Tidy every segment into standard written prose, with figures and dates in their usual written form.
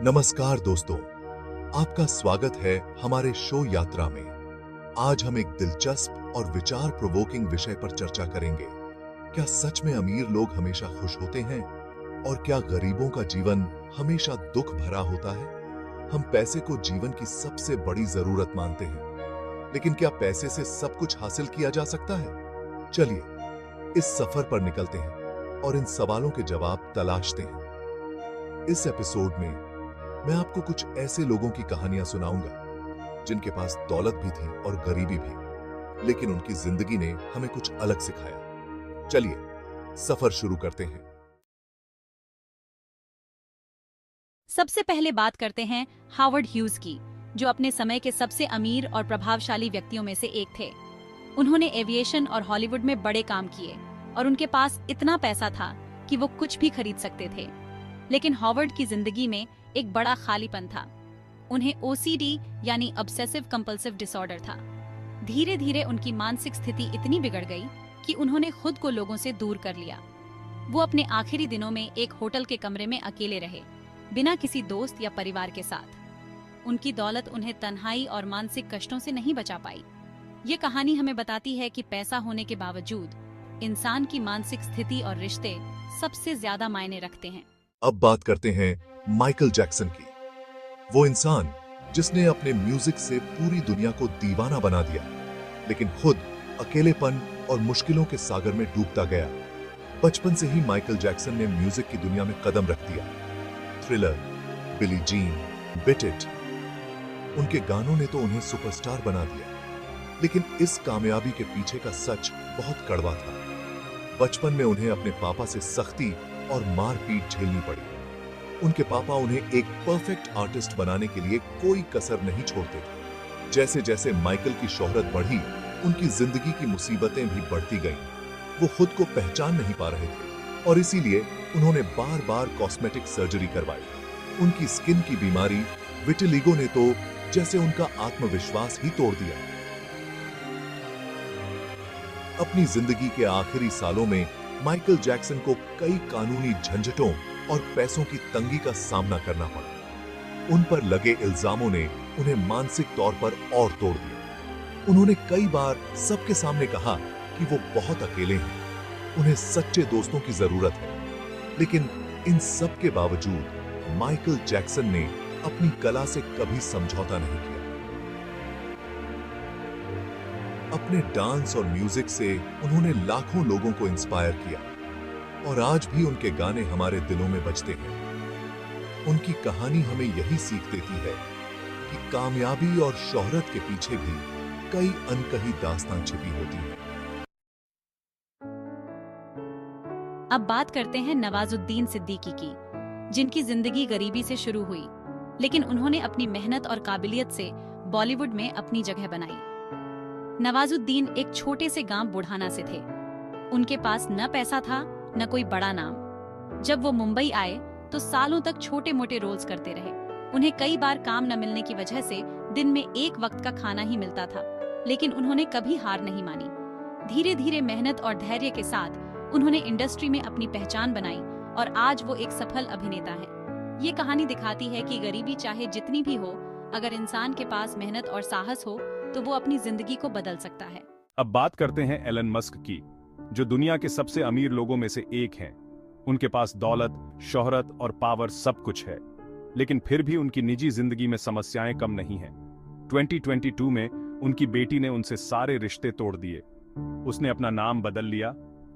नमस्कार दोस्तों, आपका स्वागत है हमारे शो यात्रा में। आज हम एक दिलचस्प और विचार प्रोवोकिंग विषय पर चर्चा करेंगे। क्या सच में अमीर लोग हमेशा खुश होते हैं? और क्या गरीबों का जीवन हमेशा दुख भरा होता है? हम पैसे को जीवन की सबसे बड़ी जरूरत मानते हैं, लेकिन क्या पैसे से सब कुछ हासिल किया जा सकता है? चलिए इस सफर पर निकलते हैं और इन सवालों के जवाब तलाशते हैं। इस एपिसोड में मैं आपको कुछ ऐसे लोगों की कहानियां सुनाऊंगा जिनके पास दौलत भी थी और गरीबी भी, लेकिन उनकी जिंदगी ने हमें कुछ अलग सिखाया। चलिए सफर शुरू करते हैं। सबसे पहले बात करते हैं हावर्ड ह्यूज की, जो अपने समय के सबसे अमीर और प्रभावशाली व्यक्तियों में से एक थे। उन्होंने एविएशन और हॉलीवुड में बड़े काम किए और उनके पास इतना पैसा था कि वो कुछ भी खरीद सकते थे। लेकिन हावर्ड की जिंदगी में एक बड़ा खालीपन था। उन्हें ओसीडी यानी ऑब्सेसिव कंपल्सिव डिसऑर्डर था। धीरे धीरे उनकी मानसिक स्थिति इतनी बिगड़ गई कि उन्होंने खुद को लोगों से दूर कर लिया। वो अपने आखिरी दिनों में एक होटल के कमरे में अकेले रहे, बिना किसी दोस्त या परिवार के साथ। उनकी दौलत उन्हें तन्हाई और मानसिक कष्टों से नहीं बचा पाई। ये कहानी हमें बताती है कि पैसा होने के बावजूद इंसान की मानसिक स्थिति और रिश्ते सबसे ज्यादा मायने रखते हैं। अब बात करते हैं माइकल जैक्सन की। वो इंसान जिसने अपने म्यूजिक से पूरी दुनिया को दीवाना बना दिया, लेकिन खुद अकेलेपन और मुश्किलों के सागर में डूबता गया। बचपन से ही माइकल जैक्सन ने म्यूजिक की दुनिया में कदम रख दिया। Thriller, Billie Jean, bit it, उनके गानों ने तो उन्हें सुपरस्टार बना दिया। लेकिन इस कामयाबी के पीछे का सच बहुत कड़वा था। बचपन में उन्हें अपने पापा से सख्ती और मारपीट झेलनी पड़ी। उनके पापा उन्हें एक परफेक्ट आर्टिस्ट बनाने के लिए कोई कसर नहीं छोड़ते थे। जैसे जैसे माइकल की शोहरत बढ़ी, उनकी जिंदगी की मुसीबतें भी बढ़ती गईं। वो खुद को पहचान नहीं पा रहे थे और इसीलिए उन्होंने बार बार कॉस्मेटिक सर्जरी करवाई। उनकी स्किन की बीमारी विटिलिगो ने तो जैसे उनका आत्मविश्वास ही तोड़ दिया। अपनी जिंदगी के आखिरी सालों में माइकल जैक्सन को कई कानूनी झंझटों और पैसों की तंगी का सामना करना पड़ा। उन पर लगे इल्जामों ने उन्हें मानसिक तौर पर और तोड़ दिया। उन्होंने कई बार सबके सामने कहा कि वो बहुत अकेले हैं, उन्हें सच्चे दोस्तों की जरूरत है। लेकिन इन सब के बावजूद माइकल जैक्सन ने अपनी कला से कभी समझौता नहीं किया। अपने डांस और म्यूजिक से उन्होंने लाखों लोगों को इंस्पायर किया और आज भी उनके गाने हमारे दिलों में बजते हैं। उनकी कहानी हमें यही सीख देती है कि कामयाबी और शोहरत के पीछे भी कई अनकही दास्तां छिपी होती हैं। अब बात करते हैं नवाजुद्दीन सिद्दीकी की, जिनकी जिंदगी गरीबी से शुरू हुई, लेकिन उन्होंने अपनी मेहनत और काबिलियत से बॉलीवुड में अपनी जगह बनाई। नवाजुद्दीन एक छोटे से गांव बुढ़ाना से थे। उनके पास न पैसा था न कोई बड़ा नाम। जब वो मुंबई आए तो सालों तक छोटे मोटे रोल्स करते रहे। उन्हें कई बार काम न मिलने की वजह से दिन में एक वक्त का खाना ही मिलता था, लेकिन उन्होंने कभी हार नहीं मानी। धीरे धीरे मेहनत और धैर्य के साथ उन्होंने इंडस्ट्री में अपनी पहचान बनाई और आज वो एक सफल अभिनेता है। ये कहानी दिखाती है कि गरीबी चाहे जितनी भी हो, अगर इंसान के पास मेहनत और साहस हो तो वो अपनी जिंदगी को बदल सकता है। अब बात करते हैं एलन मस्क की, जो दुनिया के सबसे अमीर लोगों में से एक हैं। उनके पास दौलत, शोहरत और पावर सब कुछ है, लेकिन फिर भी उनकी निजी जिंदगी में समस्याएं कम नहीं हैं। 2022 में उनकी बेटी ने उनसे सारे रिश्ते तोड़ दिए। उसने अपना नाम बदल लिया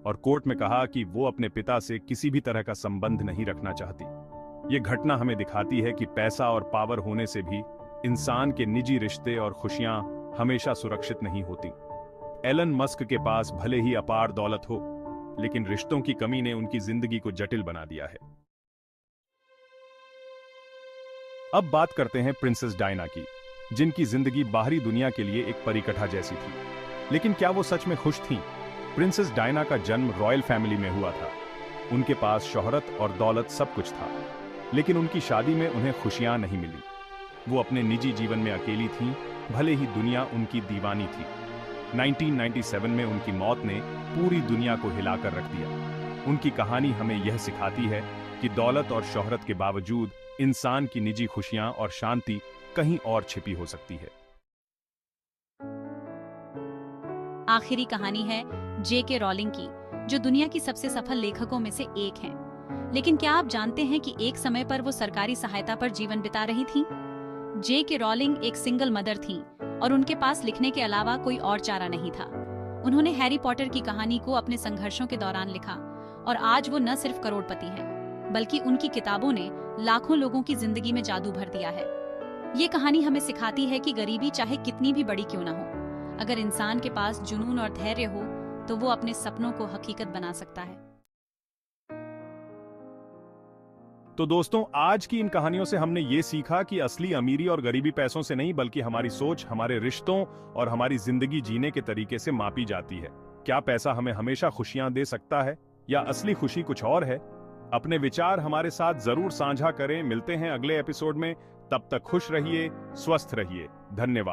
और कोर्ट में कहा कि वो अपने पिता से किसी भी तरह का संबंध नहीं रखना चाहती। ये घटना हमें दिखाती है कि पैसा और पावर होने से भी इंसान के निजी रिश्ते और खुशियां हमेशा सुरक्षित नहीं होती। एलन मस्क के पास भले ही अपार दौलत हो, लेकिन रिश्तों की कमी ने उनकी जिंदगी को जटिल बना दिया है। अब बात करते हैं प्रिंसेस डायना की, जिनकी जिंदगी बाहरी दुनिया के लिए एक परिकथा जैसी थी। लेकिन क्या वो सच में खुश थीं? प्रिंसेस डायना का जन्म रॉयल फैमिली में हुआ था। उनके पास शोहरत और दौलत सब कुछ था, लेकिन उनकी शादी में उन्हें खुशियां नहीं मिली। वो अपने निजी जीवन में अकेली थीं, भले ही दुनिया उनकी दीवानी थी। 1997 में उनकी मौत ने पूरी दुनिया को हिलाकर रख दिया। उनकी कहानी हमें यह सिखाती है कि दौलत और शोहरत के बावजूद इंसान की निजी खुशियां और शांति कहीं और छिपी हो सकती है। आखिरी कहानी है J.K. रॉलिंग की, जो दुनिया की सबसे सफल लेखकों में से एक हैं। लेकिन क्या आप जानते हैं कि एक समय पर वो सरकारी सहायता पर जीवन बिता रही थीं? J.K. रॉलिंग एक सिंगल मदर थीं और उनके पास लिखने के अलावा कोई और चारा नहीं था। उन्होंने हैरी पॉटर की कहानी को अपने संघर्षों के दौरान लिखा और आज वो न सिर्फ करोड़पति हैं, बल्कि उनकी किताबों ने लाखों लोगों की जिंदगी में जादू भर दिया है। ये कहानी हमें सिखाती है कि गरीबी चाहे कितनी भी बड़ी क्यों न हो, अगर इंसान के पास जुनून और धैर्य हो तो वो अपने सपनों को हकीकत बना सकता है। तो दोस्तों, आज की इन कहानियों से हमने ये सीखा कि असली अमीरी और गरीबी पैसों से नहीं, बल्कि हमारी सोच, हमारे रिश्तों और हमारी जिंदगी जीने के तरीके से मापी जाती है। क्या पैसा हमें हमेशा खुशियां दे सकता है या असली खुशी कुछ और है? अपने विचार हमारे साथ जरूर साझा करें। मिलते हैं अगले एपिसोड में। तब तक खुश रहिए, स्वस्थ रहिए। धन्यवाद।